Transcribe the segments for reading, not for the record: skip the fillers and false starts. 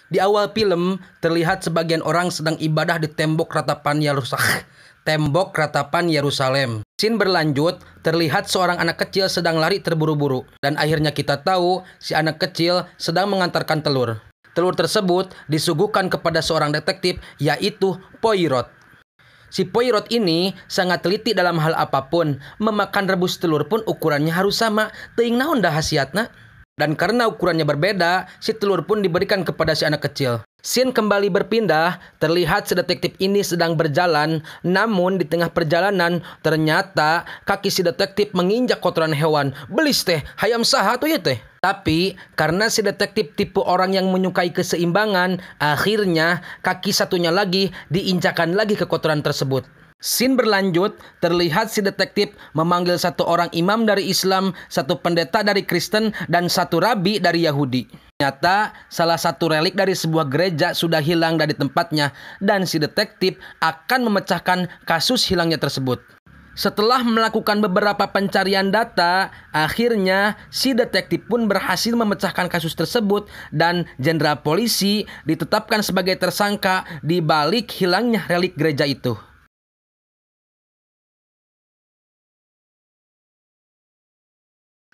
Di awal film, terlihat sebagian orang sedang ibadah di tembok ratapan Yerusalem. Scene berlanjut, terlihat seorang anak kecil sedang lari terburu-buru. Dan akhirnya kita tahu si anak kecil sedang mengantarkan telur. Telur tersebut disuguhkan kepada seorang detektif, yaitu Poirot. Si Poirot ini sangat teliti dalam hal apapun. Memakan rebus telur pun ukurannya harus sama. Teuing naon dah hasiatna. Dan karena ukurannya berbeda, si telur pun diberikan kepada si anak kecil. Scene kembali berpindah, terlihat si detektif ini sedang berjalan, namun di tengah perjalanan, ternyata kaki si detektif menginjak kotoran hewan. Belis teh, hayam saha tuh ya teh. Tapi, karena si detektif tipe orang yang menyukai keseimbangan, akhirnya kaki satunya lagi diinjakan lagi ke kotoran tersebut. Scene berlanjut, terlihat si detektif memanggil satu orang imam dari Islam, satu pendeta dari Kristen, dan satu rabi dari Yahudi. Ternyata salah satu relik dari sebuah gereja sudah hilang dari tempatnya, dan si detektif akan memecahkan kasus hilangnya tersebut. Setelah melakukan beberapa pencarian data, akhirnya si detektif pun berhasil memecahkan kasus tersebut dan jenderal polisi ditetapkan sebagai tersangka di balik hilangnya relik gereja itu.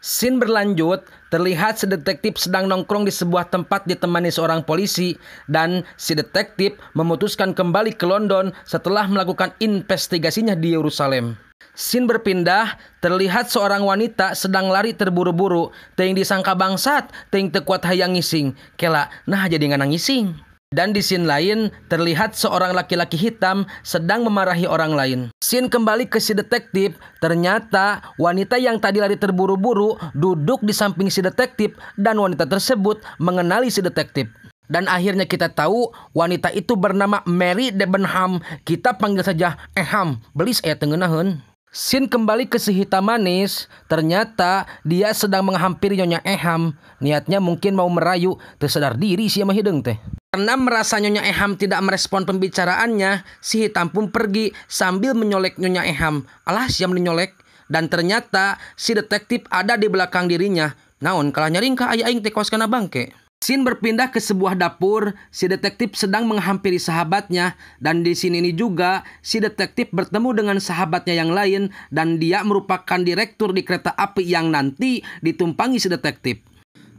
Scene berlanjut, terlihat si detektif sedang nongkrong di sebuah tempat ditemani seorang polisi dan si detektif memutuskan kembali ke London setelah melakukan investigasinya di Yerusalem. Scene berpindah, terlihat seorang wanita sedang lari terburu-buru, teuing disangka bangsat, teuing teu kuat hayang ngising. Kela, nah jadi nganang ngising. Dan di scene lain, terlihat seorang laki-laki hitam sedang memarahi orang lain. Scene kembali ke si detektif, ternyata wanita yang tadi lari terburu-buru duduk di samping si detektif dan wanita tersebut mengenali si detektif. Dan akhirnya kita tahu wanita itu bernama Mary Debenham. Kita panggil saja Eham, belis tengenaheun. Scene kembali ke si hitam manis, ternyata dia sedang menghampiri Nyonya Eham. Niatnya mungkin mau merayu, tersadar diri si mah hideung teh. Karena merasa Nyonya Eham tidak merespon pembicaraannya, si hitam pun pergi sambil menyolek Nyonya Eham. Alah siam menyolek. Dan ternyata si detektif ada di belakang dirinya. Naon kalah nyaring ka aya aing teh kos kana bangke. Scene berpindah ke sebuah dapur, si detektif sedang menghampiri sahabatnya dan di sini ini juga si detektif bertemu dengan sahabatnya yang lain dan dia merupakan direktur di kereta api yang nanti ditumpangi si detektif.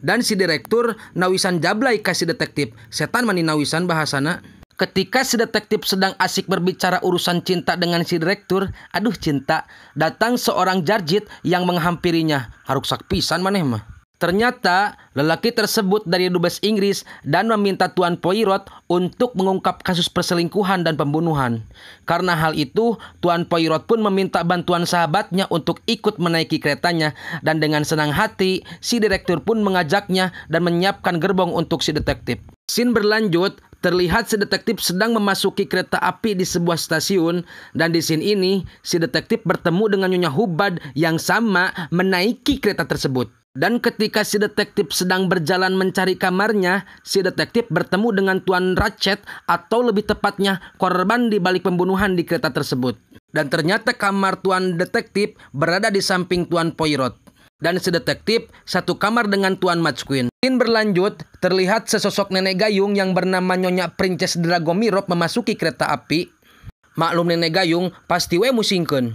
Dan si direktur nawisan jablay ka si detektif. Setan mani nawisan bahasana. Ketika si detektif sedang asik berbicara urusan cinta dengan si direktur, aduh cinta, datang seorang jarjit yang menghampirinya. Haruksak pisan maneh mah. Ternyata lelaki tersebut dari dubes Inggris dan meminta Tuan Poirot untuk mengungkap kasus perselingkuhan dan pembunuhan. Karena hal itu, Tuan Poirot pun meminta bantuan sahabatnya untuk ikut menaiki keretanya dan dengan senang hati, si direktur pun mengajaknya dan menyiapkan gerbong untuk si detektif. Scene berlanjut, terlihat si detektif sedang memasuki kereta api di sebuah stasiun dan di scene ini, si detektif bertemu dengan Nyonya Hubbard yang sama menaiki kereta tersebut. Dan ketika si detektif sedang berjalan mencari kamarnya, si detektif bertemu dengan Tuan Ratchet atau lebih tepatnya korban di balik pembunuhan di kereta tersebut. Dan ternyata kamar Tuan Detektif berada di samping Tuan Poirot. Dan si detektif satu kamar dengan Tuan Matchqueen. Scene berlanjut, terlihat sesosok nenek gayung yang bernama Nyonya Princess Dragomirov memasuki kereta api. Maklum nenek gayung pasti we musingkeun.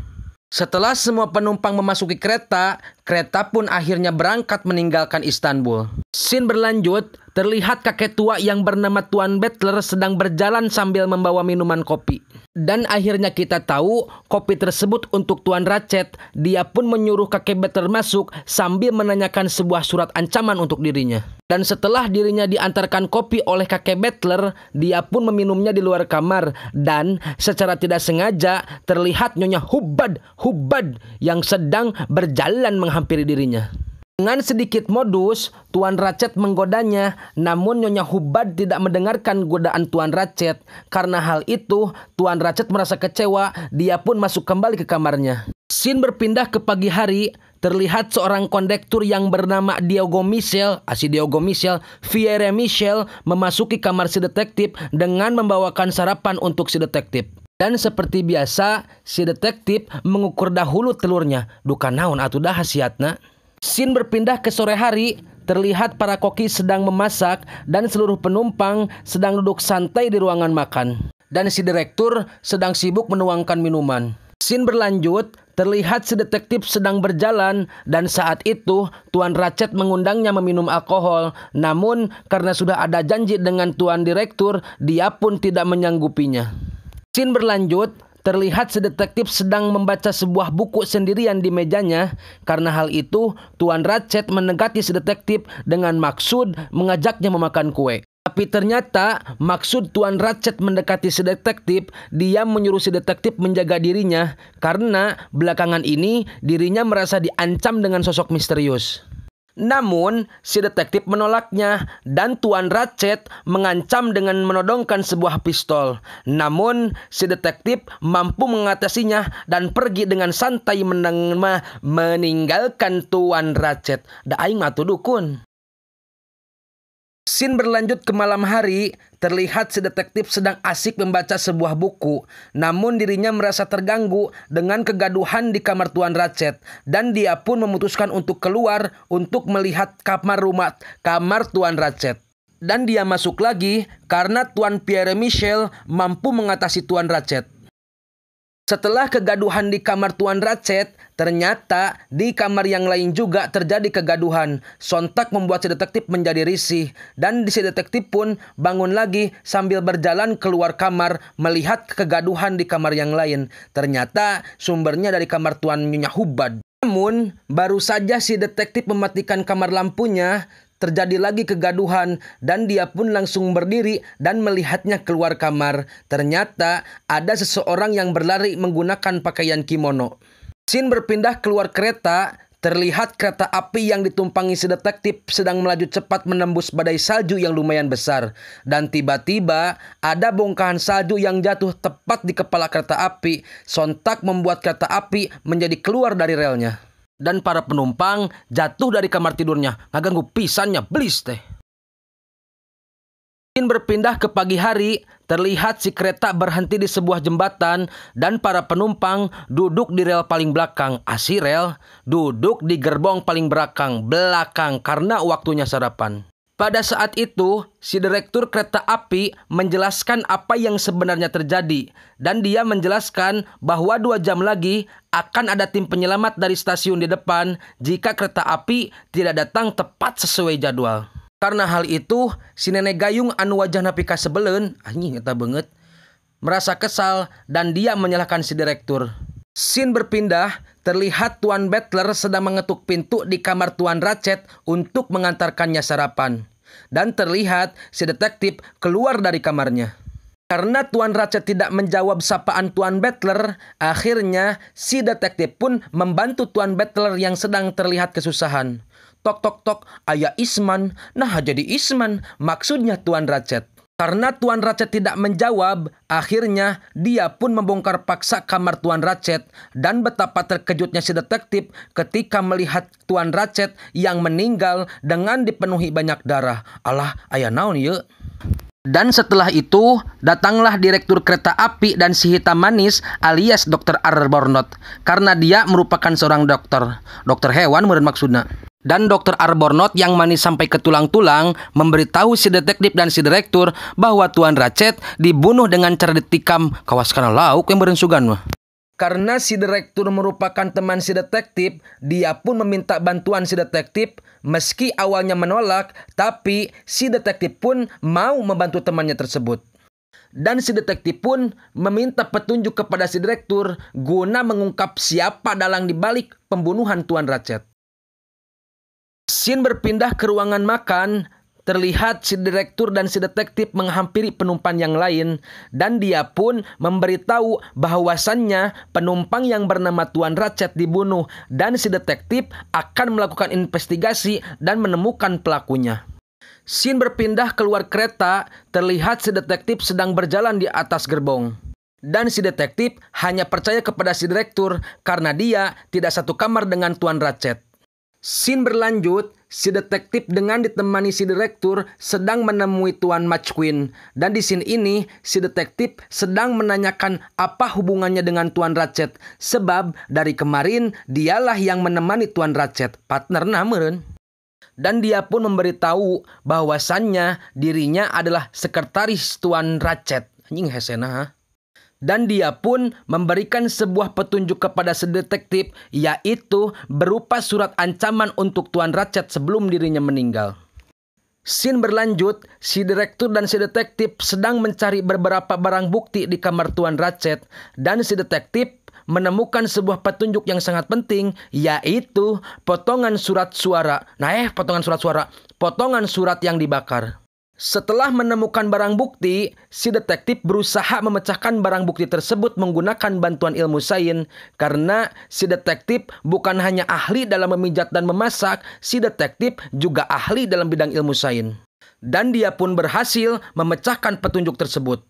Setelah semua penumpang memasuki kereta, kereta pun akhirnya berangkat meninggalkan Istanbul. Scene berlanjut, terlihat kakek tua yang bernama Tuan Butler sedang berjalan sambil membawa minuman kopi. Dan akhirnya kita tahu kopi tersebut untuk Tuan Ratchet. Dia pun menyuruh kakek Butler masuk sambil menanyakan sebuah surat ancaman untuk dirinya. Dan setelah dirinya diantarkan kopi oleh kakek Butler, dia pun meminumnya di luar kamar. Dan secara tidak sengaja terlihat Nyonya Hubbard yang sedang berjalan menghampiri dirinya. Dengan sedikit modus, Tuan Ratchet menggodanya, namun Nyonya Hubbard tidak mendengarkan godaan Tuan Ratchet. Karena hal itu, Tuan Ratchet merasa kecewa, dia pun masuk kembali ke kamarnya. Scene berpindah ke pagi hari, terlihat seorang kondektur yang bernama Diogo Michel, Pierre Michel, memasuki kamar si detektif dengan membawakan sarapan untuk si detektif. Dan seperti biasa, si detektif mengukur dahulu telurnya. Duka naon atuh dah hasiatna. Scene berpindah ke sore hari, terlihat para koki sedang memasak dan seluruh penumpang sedang duduk santai di ruangan makan. Dan si direktur sedang sibuk menuangkan minuman. Scene berlanjut, terlihat si detektif sedang berjalan dan saat itu Tuan Ratchet mengundangnya meminum alkohol. Namun karena sudah ada janji dengan Tuan Direktur, dia pun tidak menyanggupinya. Scene berlanjut, terlihat si detektif sedang membaca sebuah buku sendirian di mejanya. Karena hal itu, Tuan Ratchet mendekati si detektif dengan maksud mengajaknya memakan kue. Tapi ternyata maksud Tuan Ratchet mendekati si detektif, dia menyuruh si detektif menjaga dirinya karena belakangan ini dirinya merasa diancam dengan sosok misterius. Namun si detektif menolaknya dan Tuan Ratchet mengancam dengan menodongkan sebuah pistol. Namun si detektif mampu mengatasinya dan pergi dengan santai meninggalkan Tuan Ratchet. Da aing mah tuh dukun. Scene berlanjut ke malam hari, terlihat si detektif sedang asik membaca sebuah buku. Namun dirinya merasa terganggu dengan kegaduhan di kamar Tuan Ratchet. Dan dia pun memutuskan untuk keluar untuk melihat kamar Tuan Ratchet. Dan dia masuk lagi karena Tuan Pierre Michel mampu mengatasi Tuan Ratchet. Setelah kegaduhan di kamar Tuan Ratchet, ternyata di kamar yang lain juga terjadi kegaduhan. Sontak membuat si detektif menjadi risih. Dan si detektif pun bangun lagi sambil berjalan keluar kamar melihat kegaduhan di kamar yang lain. Ternyata sumbernya dari kamar Tuan Nyonya Hubad. Namun baru saja si detektif mematikan kamar lampunya, terjadi lagi kegaduhan dan dia pun langsung berdiri dan melihatnya keluar kamar. Ternyata ada seseorang yang berlari menggunakan pakaian kimono. Scene berpindah keluar kereta, terlihat kereta api yang ditumpangi si detektif sedang melaju cepat menembus badai salju yang lumayan besar. Dan tiba-tiba ada bongkahan salju yang jatuh tepat di kepala kereta api, sontak membuat kereta api menjadi keluar dari relnya. Dan para penumpang jatuh dari kamar tidurnya. Ngaganggu pisannya belis teh. Berpindah ke pagi hari, terlihat si kereta berhenti di sebuah jembatan dan para penumpang duduk di rel paling belakang. Si rel duduk di gerbong paling belakang karena waktunya sarapan. Pada saat itu, si direktur kereta api menjelaskan apa yang sebenarnya terjadi. Dan dia menjelaskan bahwa 2 jam lagi akan ada tim penyelamat dari stasiun di depan jika kereta api tidak datang tepat sesuai jadwal. Karena hal itu, si nenek gayung anu wajahna pika sebeleun, anjing eta beungeut, merasa kesal dan dia menyalahkan si direktur. Scene berpindah, terlihat Tuan Butler sedang mengetuk pintu di kamar Tuan Ratchet untuk mengantarkannya sarapan. Dan terlihat si detektif keluar dari kamarnya. Karena Tuan Ratchet tidak menjawab sapaan Tuan Butler, akhirnya si detektif pun membantu Tuan Butler yang sedang terlihat kesusahan. Tok tok tok, aya Isman. Nah jadi Isman, maksudnya Tuan Ratchet. Karena Tuan Ratchet tidak menjawab, akhirnya dia pun membongkar paksa kamar Tuan Ratchet. Dan betapa terkejutnya si detektif ketika melihat Tuan Ratchet yang meninggal dengan dipenuhi banyak darah. Alah, aya naon ieu? Dan setelah itu, datanglah direktur kereta api dan si hitam manis alias Dr. Arbuthnot. Karena dia merupakan seorang dokter. Dokter hewan meureun maksudna. Dan Dr. Arbuthnot yang manis sampai ke tulang-tulang memberitahu si detektif dan si direktur bahwa Tuan Ratchet dibunuh dengan cara ditikam kawas kana lauk yang beureun sugan mah. Karena si direktur merupakan teman si detektif, dia pun meminta bantuan si detektif. Meski awalnya menolak, tapi si detektif pun mau membantu temannya tersebut. Dan si detektif pun meminta petunjuk kepada si direktur guna mengungkap siapa dalang dibalik pembunuhan Tuan Ratchet. Scene berpindah ke ruangan makan, terlihat si direktur dan si detektif menghampiri penumpang yang lain dan dia pun memberitahu bahwasannya penumpang yang bernama Tuan Ratchet dibunuh dan si detektif akan melakukan investigasi dan menemukan pelakunya. Scene berpindah keluar kereta, terlihat si detektif sedang berjalan di atas gerbong. Dan si detektif hanya percaya kepada si direktur karena dia tidak satu kamar dengan Tuan Ratchet. Scene berlanjut, si detektif dengan ditemani si direktur sedang menemui Tuan McQueen. Dan di scene ini, si detektif sedang menanyakan apa hubungannya dengan Tuan Ratchet. Sebab dari kemarin dialah yang menemani Tuan Ratchet, partner meureun. Dan dia pun memberitahu bahwasannya dirinya adalah sekretaris Tuan Ratchet. Anjing hesena ha? Dan dia pun memberikan sebuah petunjuk kepada si detektif, yaitu berupa surat ancaman untuk Tuan Ratchet sebelum dirinya meninggal. Scene berlanjut, si direktur dan si detektif sedang mencari beberapa barang bukti di kamar Tuan Ratchet, dan si detektif menemukan sebuah petunjuk yang sangat penting, yaitu potongan surat suara. Potongan surat yang dibakar. Setelah menemukan barang bukti, si detektif berusaha memecahkan barang bukti tersebut menggunakan bantuan ilmu sains, karena si detektif bukan hanya ahli dalam memijat dan memasak, si detektif juga ahli dalam bidang ilmu sains. Dan dia pun berhasil memecahkan petunjuk tersebut.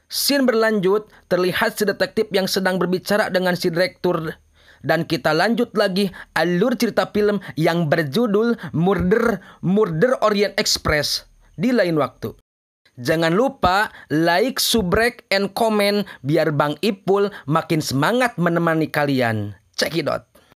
Scene berlanjut, terlihat si detektif yang sedang berbicara dengan si direktur. Dan kita lanjut lagi alur cerita film yang berjudul Murder Orient Express di lain waktu. Jangan lupa like, subrek, and comment biar Bang Ipul makin semangat menemani kalian. Check it out.